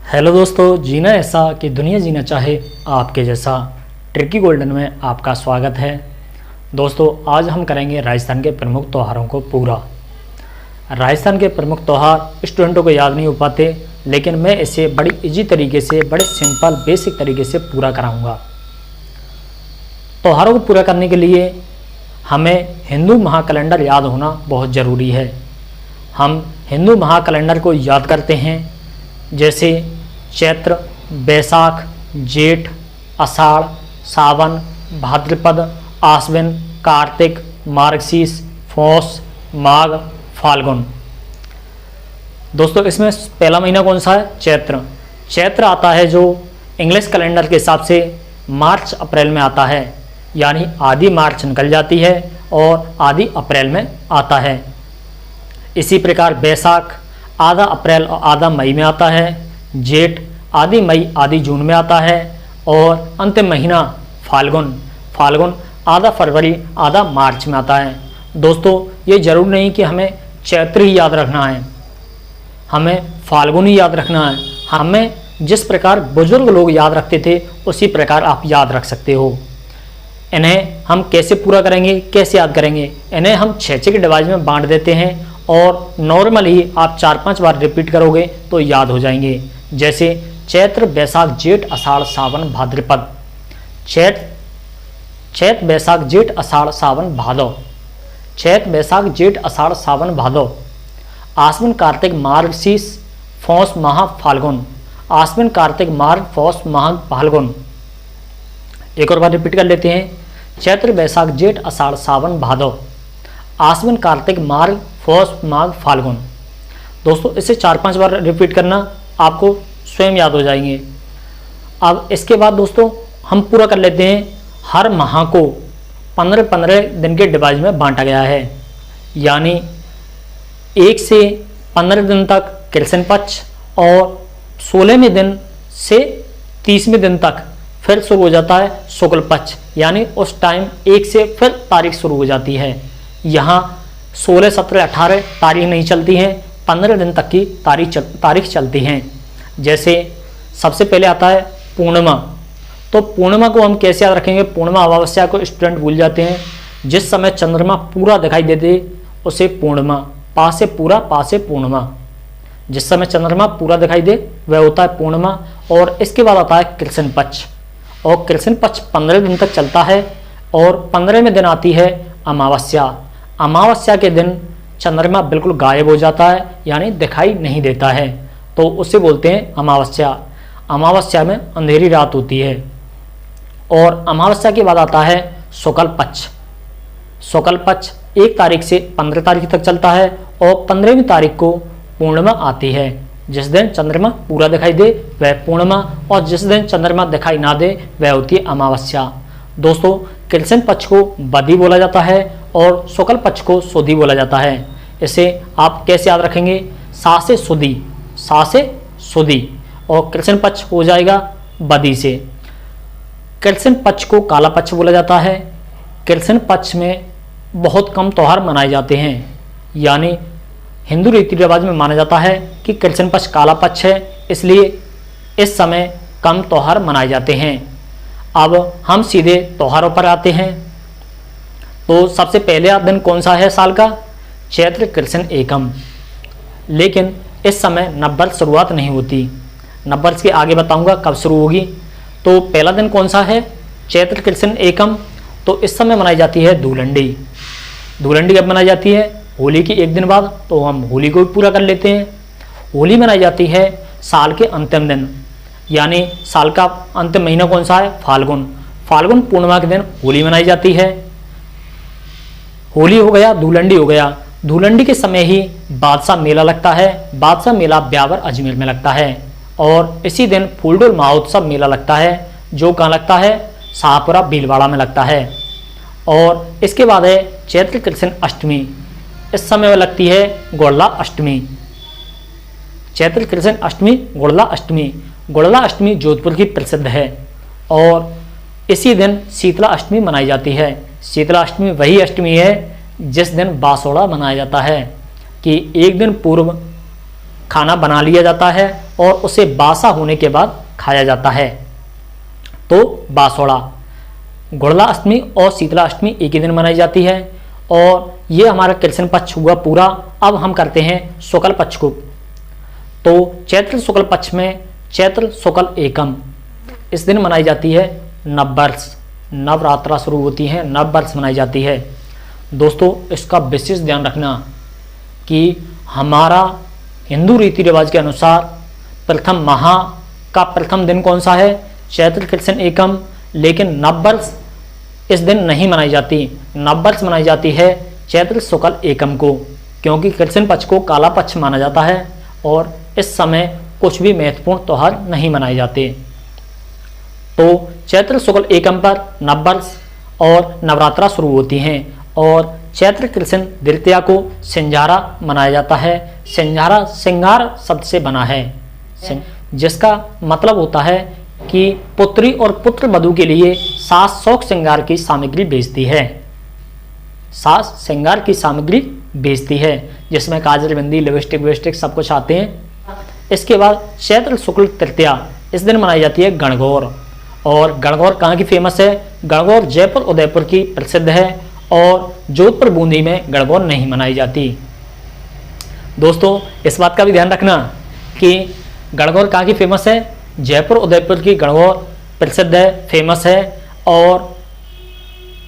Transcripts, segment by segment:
Hello दोस्तों, जीना ऐसा कि दुनिया जीना चाहे आपके जैसा। ट्रिकी गोल्डन में आपका स्वागत है। दोस्तों, आज हम करेंगे राजस्थान के प्रमुख त्योहारों को पूरा। राजस्थान के प्रमुख त्यौहार स्टूडेंटों को याद नहीं हो पाते, लेकिन मैं इसे बड़ी इजी तरीके से, बड़े सिंपल बेसिक तरीके से पूरा कराऊंगा। त्योहारों को पूरा करने के लिए हमें हिंदू महाकैलेंडर याद होना बहुत ज़रूरी है। हम हिंदू महाकैलेंडर को याद करते हैं, जैसे चैत्र, बैसाख, जेठ, आषाढ़, सावन, भाद्रपद, आश्विन, कार्तिक, मार्गशीर्ष, पौष, माघ, फाल्गुन। दोस्तों, इसमें पहला महीना कौन सा है? चैत्र। चैत्र आता है जो इंग्लिश कैलेंडर के हिसाब से मार्च अप्रैल में आता है, यानी आधी मार्च निकल जाती है और आधी अप्रैल में आता है। इसी प्रकार बैसाख आधा अप्रैल और आधा मई में आता है। जेठ आधी मई आधी जून में आता है और अंतिम महीना फाल्गुन आधा फरवरी आधा मार्च में आता है। दोस्तों, ये जरूर नहीं कि हमें चैत्र ही याद रखना है, हमें फाल्गुन ही याद रखना है। हमें जिस प्रकार बुजुर्ग लोग याद रखते थे उसी प्रकार आप याद रख सकते हो। इन्हें हम कैसे पूरा करेंगे, कैसे याद करेंगे? इन्हें हम 6 के डिवाइस में बांट देते हैं और नॉर्मली आप 4-5 बार रिपीट करोगे तो याद हो जाएंगे। जैसे चैत्र, बैसाख, जेठ, आषाढ़, सावन, भाद्रपद। चैत बैसाख जेठ आषाढ़ सावन भादव। चैत बैसाख जेठ आषाढ़ सावन भादव। आश्विन कार्तिक मार्गशीर्ष पौष माह फाल्गुन। आश्विन कार्तिक मार्ग पौष माह फाल्गुन। एक और बार रिपीट कर लेते हैं। चैत्र बैसाख जेठ आषाढ़ सावन भादव। आश्विन कार्तिक मार्ग पौष माघ फाल्गुन। दोस्तों, इसे 4-5 बार रिपीट करना, आपको स्वयं याद हो जाएंगे। अब इसके बाद दोस्तों हम पूरा कर लेते हैं। हर माह को 15-15 दिन के डिवाइस में बांटा गया है, यानी 1 से 15 दिन तक कृष्ण पक्ष और 16वें दिन से 30वें दिन तक फिर शुरू हो जाता है शुक्ल पक्ष, यानी उस टाइम 1 से फिर तारीख शुरू हो जाती है। यहाँ 16, 17, 18 तारीख नहीं चलती हैं, 15 दिन तक की तारीख चलती हैं। जैसे सबसे पहले आता है पूर्णिमा। तो पूर्णिमा को हम कैसे याद रखेंगे? पूर्णिमा अमावस्या को स्टूडेंट भूल जाते हैं। जिस समय चंद्रमा पूरा दिखाई देते उसे पूर्णिमा, पा से पूरा, पा से पूर्णिमा। जिस समय चंद्रमा पूरा दिखाई दे वह होता है पूर्णिमा। और इसके बाद आता है कृष्ण पक्ष, और कृष्ण पक्ष 15 दिन तक चलता है और 15वें दिन आती है अमावस्या। अमावस्या के दिन चंद्रमा बिल्कुल गायब हो जाता है, यानी दिखाई नहीं देता है, तो उसे बोलते हैं अमावस्या। अमावस्या में अंधेरी रात होती है। और अमावस्या के बाद आता है शुक्ल पक्ष। शुक्ल पक्ष 1 तारीख से 15 तारीख तक चलता है और 15वीं तारीख को पूर्णिमा आती है। जिस दिन चंद्रमा पूरा दिखाई दे वह पूर्णिमा, और जिस दिन चंद्रमा दिखाई ना दे वह होती है अमावस्या। दोस्तों, कृष्ण पक्ष को बदी बोला जाता है और शुक्ल पक्ष को सुदी बोला जाता है। इसे आप कैसे याद रखेंगे? सा से सुदी, सा से सुदी, और कृष्ण पक्ष हो जाएगा बदी से। कृष्ण पक्ष को काला पक्ष बोला जाता है। कृष्ण पक्ष में बहुत कम त्यौहार मनाए जाते हैं, यानी हिंदू रीति रिवाज में माना जाता है कि कृष्ण पक्ष काला पक्ष है, इसलिए इस समय कम त्यौहार मनाए जाते हैं। अब हम सीधे त्योहारों पर आते हैं। तो सबसे पहले दिन कौन सा है साल का? चैत्र कृष्ण एकम। लेकिन इस समय नववर्ष शुरुआत नहीं होती, नववर्ष के आगे बताऊंगा कब शुरू होगी। तो पहला दिन कौन सा है? चैत्र कृष्ण एकम। तो इस समय मनाई जाती है धूलंडी। धूलंडी कब मनाई जाती है? होली के 1 दिन बाद। तो हम होली को भी पूरा कर लेते हैं। होली मनाई जाती है साल के अंतिम दिन, यानी साल का अंतिम महीना कौन सा है? फाल्गुन। फाल्गुन पूर्णिमा के दिन होली मनाई जाती है। होली हो गया, धूलंडी हो गया। धूलंडी के समय ही बादशाह मेला लगता है। बादशाह मेला ब्यावर अजमेर में लगता है। और इसी दिन फूलडोल महोत्सव मेला लगता है, जो कहाँ लगता है? शाहपुरा भीलवाड़ा में लगता है। और इसके बाद है चैत्र कृष्ण अष्टमी। इस समय लगती है गुड़ला अष्टमी। चैत्र कृष्ण अष्टमी, गुड़ला अष्टमी। गुड़ला अष्टमी जोधपुर की प्रसिद्ध है। और इसी दिन शीतला अष्टमी मनाई जाती है। शीतला अष्टमी वही अष्टमी है जिस दिन बासोड़ा मनाया जाता है, कि एक दिन पूर्व खाना बना लिया जाता है और उसे बासा होने के बाद खाया जाता है। तो बासोड़ा। गुड़ला अष्टमी और शीतला अष्टमी एक ही दिन मनाई जाती है। और ये हमारा कृष्ण पक्ष हुआ पूरा। अब हम करते हैं शुक्ल पक्ष को। तो चैत्र शुक्ल पक्ष में चैत्र शुक्ल एकम, इस दिन मनाई जाती है नववर्ष। नवरात्रा शुरू होती है, नववर्ष मनाई जाती है। दोस्तों इसका विशेष ध्यान रखना कि हमारा हिंदू रीति रिवाज के अनुसार प्रथम माह का प्रथम दिन कौन सा है? चैत्र कृष्ण एकम। लेकिन नववर्ष इस दिन नहीं मनाई जाती। नववर्ष मनाई जाती है चैत्र शुक्ल एकम को, क्योंकि कृष्ण पक्ष को काला पक्ष माना जाता है और इस समय कुछ भी महत्वपूर्ण त्यौहार नहीं मनाए जाते। तो चैत्र शुक्ल एकम पर नववर्ष और नवरात्रा शुरू होती हैं और चैत्र कृष्ण द्वितीया को सिंजारा मनाया जाता है। सिंजारा सिंगार शब्द से बना है, जिसका मतलब होता है कि पुत्री और पुत्र वधू के लिए सास शौक श्रृंगार की सामग्री बेचती है। सास श्रृंगार की सामग्री बेचती है, जिसमें काजल, बिंदी, लिपस्टिक विपस्टिक सब कुछ आते हैं। इसके बाद चैत्र शुक्ल तृतीया, इस दिन मनाई जाती है गणगौर। और गणगौर कहाँ की फेमस है? गणगौर जयपुर उदयपुर की प्रसिद्ध है और जोधपुर बूंदी में गणगौर नहीं मनाई जाती। दोस्तों इस बात का भी ध्यान रखना कि गणगौर कहाँ की फेमस है? जयपुर उदयपुर की गणगौर प्रसिद्ध है, फेमस है। और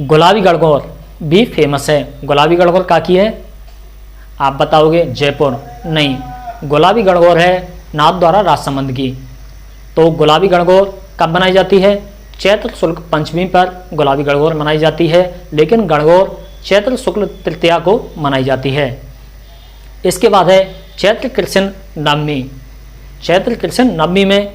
गुलाबी गणगौर भी फेमस है। गुलाबी गणगौर कहाँ की है? आप बताओगे जयपुर? नहीं, गुलाबी गणगौर है नाथद्वारा राजसमंद की। तो गुलाबी गणगौर कब मनाई जाती है? चैत्र शुक्ल पंचमी पर गुलाबी गणगौर मनाई जाती है, लेकिन गणगौर चैत्र शुक्ल तृतीया को मनाई जाती है। इसके बाद है चैत्र कृष्ण नवमी। चैत्र कृष्ण नवमी में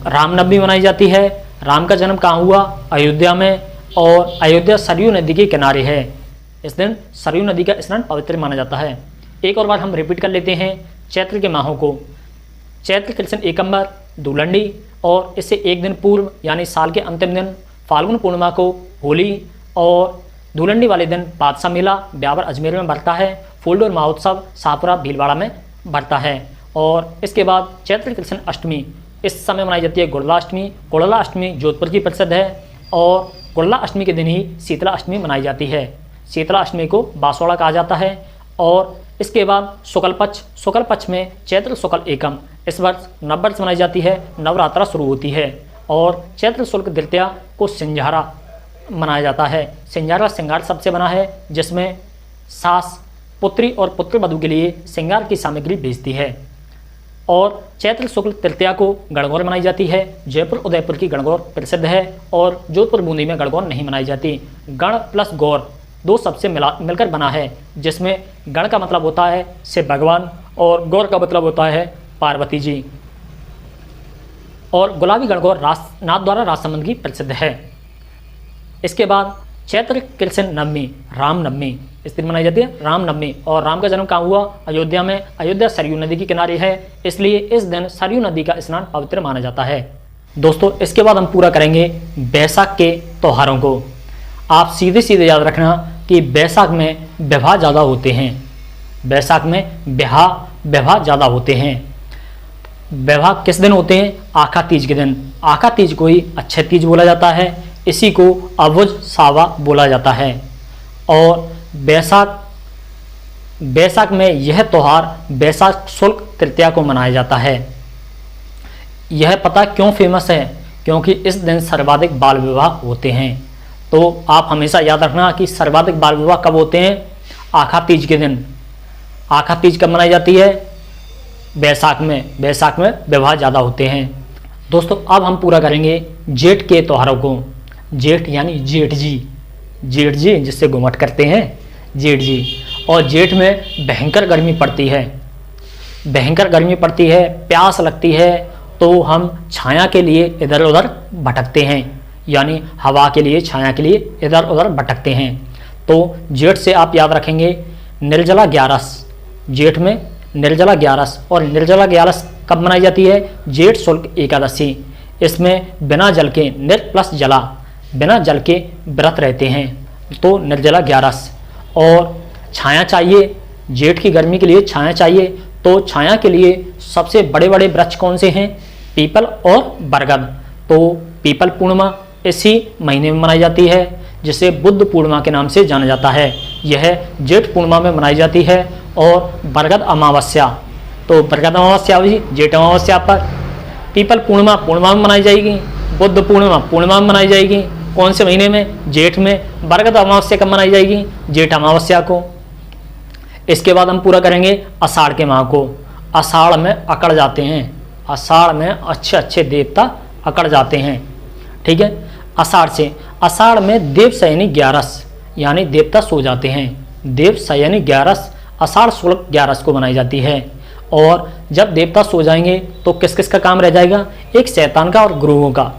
रामनवमी मनाई जाती है। राम का जन्म कहाँ हुआ? अयोध्या में, और अयोध्या सरयू नदी के किनारे है। इस दिन सरयू नदी का स्नान पवित्र माना जाता है। एक और बार हम रिपीट कर लेते हैं चैत्र के माहों को। चैत्र कृष्ण एकम्बर दूलंडी, और इससे एक दिन पूर्व यानी साल के अंतिम दिन फाल्गुन पूर्णिमा को होली, और धूलंडी वाले दिन बादशाह मेला ब्यावर अजमेर में बढ़ता है। फूलडोल महोत्सव शाहपुरा भीलवाड़ा में बढ़ता है। और इसके बाद चैत्र कृष्ण अष्टमी, इस समय मनाई जाती है गुड़ला अष्टमी। गुड़ला अष्टमी जोधपुर की प्रसिद्ध है और गुड़ला अष्टमी के दिन ही शीतला अष्टमी मनाई जाती है। शीतला अष्टमी को बासोड़ा कहा जाता है। और इसके बाद शुक्ल पक्ष। शुक्ल पक्ष में चैत्र शुक्ल एकम, इस वर्ष नववर्ष मनाई जाती है, नवरात्रा शुरू होती है। और चैत्र शुक्ल द्वितीया को सिंजारा मनाया जाता है। सिंजारा श्रृंगार शब्द से बना है, जिसमें सास पुत्री और पुत्र वधू के लिए श्रृंगार की सामग्री बेचती है। और चैत्र शुक्ल तृतीया को गणगौर मनाई जाती है। जयपुर उदयपुर की गणगौर प्रसिद्ध है और जोधपुर बूंदी में गणगौर नहीं मनाई जाती। गण प्लस गौर दो शब्द से मिलकर बना है, जिसमें गण का मतलब होता है शिव भगवान और गौर का मतलब होता है पार्वती जी। और गुलाबी गणगौर नाथद्वारा राजसमंद की प्रसिद्ध है। इसके बाद चैत्र कृष्ण नवमी, रामनवमी, इस दिन मनाई जाती है रामनवमी। और राम का जन्म कहाँ हुआ? अयोध्या में। अयोध्या सरयू नदी के किनारे है, इसलिए इस दिन सरयू नदी का स्नान पवित्र माना जाता है। दोस्तों इसके बाद हम पूरा करेंगे बैसाख के त्योहारों को। आप सीधे सीधे याद रखना कि बैसाख में विवाह ज़्यादा होते हैं। बैसाख में विवाह ज़्यादा होते हैं। विवाह किस दिन होते हैं? आखा तीज के दिन। आखा तीज को ही अक्षय तीज बोला जाता है, इसी को अबुझ सावा बोला जाता है। और बैसाख में यह त्यौहार बैसाख शुक्ल तृतीया को मनाया जाता है। यह पता क्यों फेमस है? क्योंकि इस दिन सर्वाधिक बाल विवाह होते हैं। तो आप हमेशा याद रखना कि सर्वाधिक बाल विवाह कब होते हैं? आखा तीज के दिन। आखा तीज कब मनाई जाती है? बैसाख में। बैसाख में विवाह ज़्यादा होते हैं। दोस्तों अब हम पूरा करेंगे जेठ के त्योहारों को। जेठ यानी जेठ जी, जेठ जी जिससे घुमट करते हैं, जेठ जी। और जेठ में भयंकर गर्मी पड़ती है, भयंकर गर्मी पड़ती है, प्यास लगती है, तो हम छाया के लिए इधर उधर भटकते हैं, यानी हवा के लिए, छाया के लिए इधर उधर भटकते हैं। तो जेठ से आप याद रखेंगे निर्जला ग्यारस। जेठ में निर्जला ग्यारस, और निर्जला ग्यारस कब मनाई जाती है? जेठ शुक्ल एकादशी। इसमें बिना जल के, निर प्लस जला, बिना जल के व्रत रहते हैं, तो निर्जला ग्यारस। और छाया चाहिए, जेठ की गर्मी के लिए छाया चाहिए, तो तो छाया के लिए सबसे बड़े बड़े वृक्ष कौन से हैं? पीपल और बरगद। तो पीपल पूर्णिमा इसी महीने में मनाई जाती है, जिसे बुद्ध पूर्णिमा के नाम से जाना जाता है। यह जेठ पूर्णिमा में मनाई जाती है। और बरगद अमावस्या, तो बरगद अमावस्या भी जेठ अमावस्या पर। पीपल पूर्णिमा पूर्णिमा में मनाई जाएगी। बुद्ध पूर्णिमा पूर्णिमा में मनाई जाएगी। कौन से महीने में? जेठ में। बरगद अमावस्या कब मनाई जाएगी? जेठ अमावस्या को। इसके बाद हम पूरा करेंगे आषाढ़ के माह को। आषाढ़ में अकड़ जाते हैं, आषाढ़ में अच्छे अच्छे देवता अकड़ जाते हैं, ठीक है। आषाढ़ में देवशयनी 11 यानी देवता सो जाते हैं। देवशयनी 11 आषाढ़ शुक्ल 11 को मनाई जाती है। और जब देवता सो जाएंगे तो किस किस का काम रह जाएगा? एक शैतान का और गुरुओं का।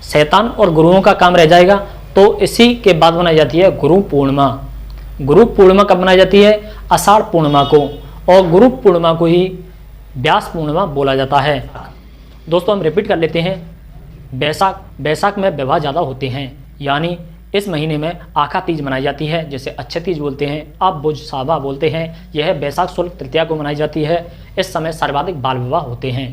शैतान और गुरुओं का काम रह जाएगा। तो इसी के बाद मनाई जाती है गुरु पूर्णिमा। गुरु पूर्णिमा कब मनाई जाती है? आषाढ़ पूर्णिमा को। और गुरु पूर्णिमा को ही व्यास पूर्णिमा बोला जाता है। दोस्तों हम रिपीट कर लेते हैं। बैसाख में विवाह ज़्यादा होते हैं, यानी इस महीने में आखा तीज मनाई जाती है, जिसे अक्षय तीज बोलते हैं, अब बुझ सावा बोलते हैं। यह बैसाख शुक्ल तृतीया को मनाई जाती है। इस समय सर्वाधिक बाल विवाह होते हैं।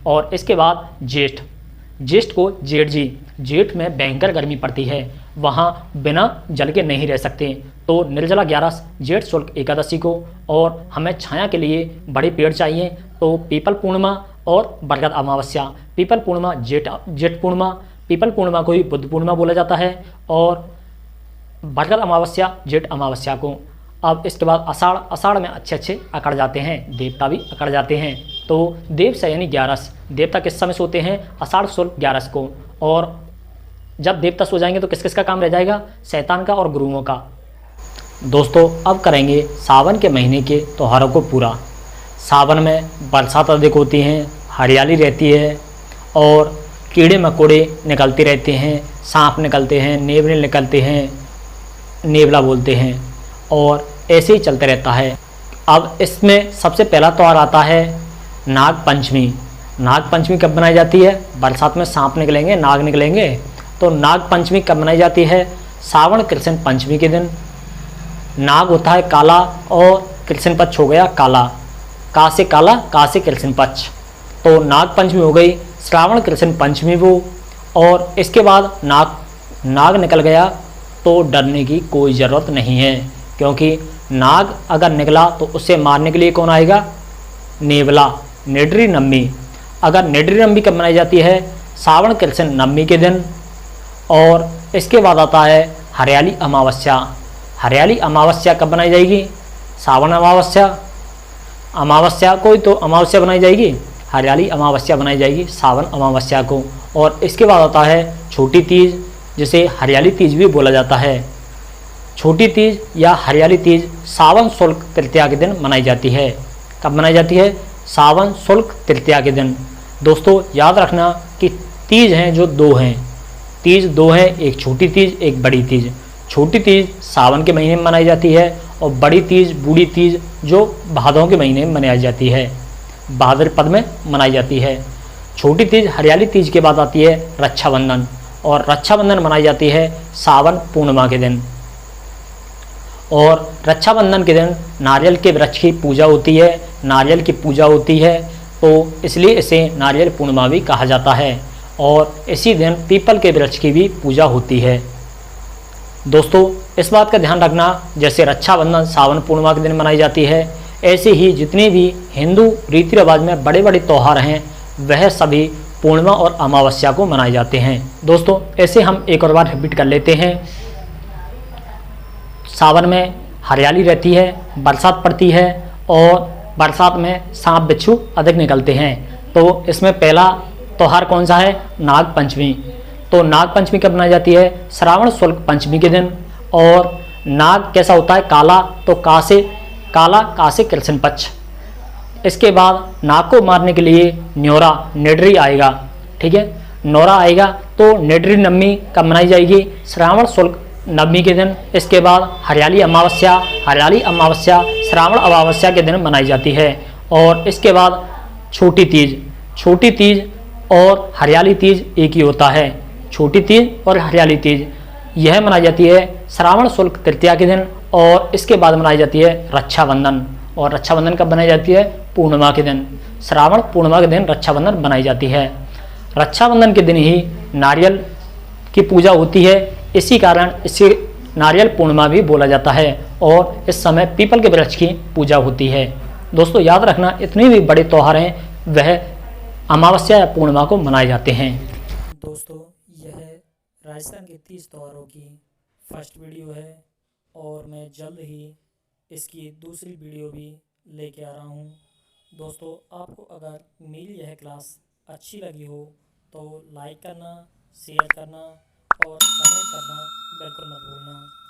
और इसके बाद ज्येष्ठ को जेठ जी। जेठ में भयंकर गर्मी पड़ती है, वहाँ बिना जल के नहीं रह सकते। तो निर्जला 11 जेठ शुक्ल एकादशी को। और हमें छाया के लिए बड़े पेड़ चाहिए, तो पीपल पूर्णिमा और बरगद अमावस्या। पीपल पूर्णिमा जेठ पूर्णिमा, पीपल पूर्णिमा को ही बुद्ध पूर्णिमा बोला जाता है, और बरगद अमावस्या जेठ अमावस्या को। अब इसके बाद आषाढ़ में अच्छे अच्छे अकड़ जाते हैं, देवता भी अकड़ जाते हैं। तो देवशयनी 11 देवता किस समय सोते हैं? आषाढ़ शुक्ल 11 को। और जब देवता सो जाएंगे तो किस किस का काम रह जाएगा? शैतान का और गुरुओं का। दोस्तों अब करेंगे सावन के महीने के त्योहारों को पूरा। सावन में बरसात अधिक होती है, हरियाली रहती है, और कीड़े मकोड़े निकलते रहते हैं, सांप निकलते हैं, नेवले निकलते हैं, नेवला बोलते हैं, और ऐसे ही चलते रहता है। अब इसमें सबसे पहला त्यौहार आता है नाग पंचमी। नाग पंचमी कब बनाई जाती है? बरसात में सांप निकलेंगे, नाग निकलेंगे, तो नाग पंचमी कब बनाई जाती है? सावन कृष्ण पंचमी के दिन। नाग होता है काला और कृष्ण पक्ष हो गया काला, का से काला, का से कृष्ण पक्ष, तो नाग पंचमी हो गई। श्रावण कृष्ण पंचमी वो। और इसके बाद नाग निकल गया तो डरने की कोई ज़रूरत नहीं है, क्योंकि नाग अगर निकला तो उसे मारने के लिए कौन आएगा? नेवला, निडरी नवमी। अगर निडरी नवमी कब मनाई जाती है? सावन कृष्ण नवमी के दिन। और इसके बाद आता है हरियाली अमावस्या। हरियाली अमावस्या कब बनाई जाएगी? सावन अमावस्या को ही तो अमावस्या बनाई जाएगी, हरियाली अमावस्या बनाई जाएगी सावन अमावस्या को। और इसके बाद आता है छोटी तीज, जिसे हरियाली तीज भी बोला जाता है। छोटी तीज या हरियाली तीज सावन शुक्ल तृतीया के दिन मनाई जाती है। कब मनाई जाती है? सावन शुक्ल तृतीया के दिन। दोस्तों याद रखना कि तीज हैं जो 2 हैं, तीज 2 हैं, एक छोटी तीज एक बड़ी तीज। छोटी तीज सावन के महीने में मनाई जाती है, और बड़ी तीज बूढ़ी तीज जो भादों के महीने में मनाई जाती है, भाद्रपद में मनाई जाती है। छोटी तीज हरियाली तीज के बाद आती है रक्षाबंधन, और रक्षाबंधन मनाई जाती है सावन पूर्णिमा के दिन। और रक्षाबंधन के दिन नारियल के वृक्ष की पूजा होती है, नारियल की पूजा होती है, तो इसलिए इसे नारियल पूर्णिमा भी कहा जाता है। और इसी दिन पीपल के वृक्ष की भी पूजा होती है। दोस्तों इस बात का ध्यान रखना, जैसे रक्षाबंधन सावन पूर्णिमा के दिन मनाई जाती है, ऐसे ही जितने भी हिंदू रीति रिवाज में बड़े बड़े त्यौहार हैं वह सभी पूर्णिमा और अमावस्या को मनाए जाते हैं। दोस्तों ऐसे हम एक और बार रिपीट कर लेते हैं। सावन में हरियाली रहती है, बरसात पड़ती है, और बरसात में सांप बिच्छू अधिक निकलते हैं। तो इसमें पहला त्यौहार कौन सा है? नाग पंचमी। तो नाग पंचमी कब मनाई जाती है? श्रावण शुक्ल पंचमी के दिन। और नाग कैसा होता है? काला, तो का से कृष्ण पक्ष। इसके बाद नाग को मारने के लिए न्योरा निडरी आएगा, ठीक है, नौरा आएगा। तो निडरी नवमी कब मनाई जाएगी? श्रावण शुक्ल नवमी के दिन। इसके बाद हरियाली अमावस्या श्रावण अमावस्या के दिन मनाई जाती है। और इसके बाद छोटी तीज और हरियाली तीज एक ही होता है। छोटी तीज और हरियाली तीज यह मनाई जाती है श्रावण शुक्ल तृतीया के दिन। और इसके बाद मनाई जाती है रक्षाबंधन। और रक्षाबंधन कब मनाई जाती है? पूर्णिमा के दिन, श्रावण पूर्णिमा के दिन रक्षाबंधन बनाई जाती है। रक्षाबंधन के दिन ही नारियल की पूजा होती है, इसी कारण इसे नारियल पूर्णिमा भी बोला जाता है और इस समय पीपल के वृक्ष की पूजा होती है। दोस्तों याद रखना, इतने भी बड़े त्यौहार हैं वह अमावस्या या पूर्णिमा को मनाए जाते हैं। दोस्तों यह राजस्थान के 30 त्योहारों की फर्स्ट वीडियो है और मैं जल्द ही इसकी दूसरी वीडियो भी लेके आ रहा हूँ। दोस्तों आपको अगर मेरी यह क्लास अच्छी लगी हो तो लाइक करना, शेयर करना और कमेंट करना बिल्कुल मत भूलना।